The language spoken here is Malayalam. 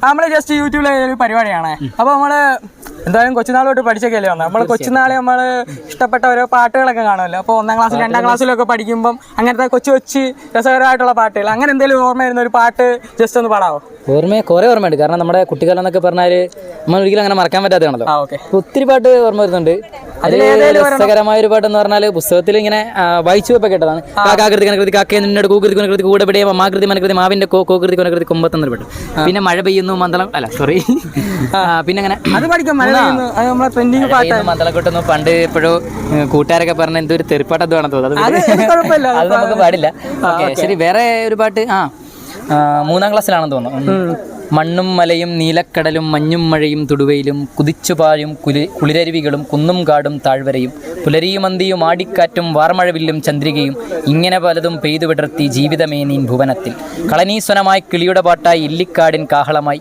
നമ്മള് ജസ്റ്റ് യൂട്യൂബിലെ ഒരു പരിപാടിയാണ്. അപ്പൊ നമ്മള് എന്തായാലും കൊച്ചുനാളോട്ട് പഠിച്ചൊക്കെയല്ലേ വന്നത്. നമ്മള് കൊച്ചുനാളെ നമ്മള് ഇഷ്ടപ്പെട്ട ഓരോ പാട്ടുകളൊക്കെ കാണുമല്ലോ. അപ്പോൾ 1ാം ക്ലാസ്സിൽ 2ാം ക്ലാസ്സിലൊക്കെ പഠിക്കുമ്പോൾ അങ്ങനത്തെ കൊച്ചു രസകരമായിട്ടുള്ള പാട്ടുകൾ, അങ്ങനെ എന്തെങ്കിലും ഓർമ്മ വരുന്ന ഒരു പാട്ട് ജസ്റ്റ് ഒന്ന് പാടാവോ? കുറേ ഓർമ്മയുണ്ട്. കാരണം നമ്മുടെ കുട്ടിക്കാലം എന്നൊക്കെ പറഞ്ഞാൽ നമ്മൾ ഒരിക്കലും അങ്ങനെ മറക്കാൻ പറ്റാത്തതാണല്ലോ. ഒത്തിരി പാട്ട് ഓർമ്മ വരുന്നുണ്ട്. അതിൽ രസകരമായ ഒരു പാട്ടെന്ന് പറഞ്ഞാൽ പുസ്തകത്തിൽ ഇങ്ങനെ വായിച്ചു പോയപ്പോൾ കേട്ടതാണ്. കാക്കാകൃതി കനകൃതി കാക്കയെ നിന്നോട് കൂകൃതി കുനകൃതി കൂടെ പിടിയ മാകൃതി മനകൃതി മാവിന്റെ കോകൃതി കുനകൃതി കൊമ്പത്തെന്നൊരു പാട്ട്. പിന്നെ മഴ പെയ്യുന്നു മന്ദളം പിന്നെ അങ്ങനെ മന്ദളക്കൊട്ടൊന്നും പണ്ട് എപ്പോഴും കൂട്ടുകാരൊക്കെ പറഞ്ഞ എന്തൊരു തെറിപ്പാട്ടത്താണെന്ന് തോന്നുന്നത്. അത് നമുക്ക് പാടില്ല. ശരി, വേറെ ഒരു പാട്ട് 3ാം ക്ലാസ്സിലാണെന്ന് തോന്നുന്നു. മണ്ണും മലയും നീലക്കടലും മഞ്ഞും മഴയും തുടുവയിലും കുതിച്ചുപായും കുളിരരുവികളും കുന്നും കാടും താഴ്വരയും പുലരിയുമന്തിയും ആടിക്കാറ്റും വാർമഴവില്ലും ചന്ദ്രികയും ഇങ്ങനെ പലതും പെയ്തു വിടർത്തി ജീവിതമേനീൻ ഭുവനത്തിൽ കളനീസ്വനമായി കിളിയുടെ പാട്ടായി ഇല്ലിക്കാടിൻ കാഹളമായി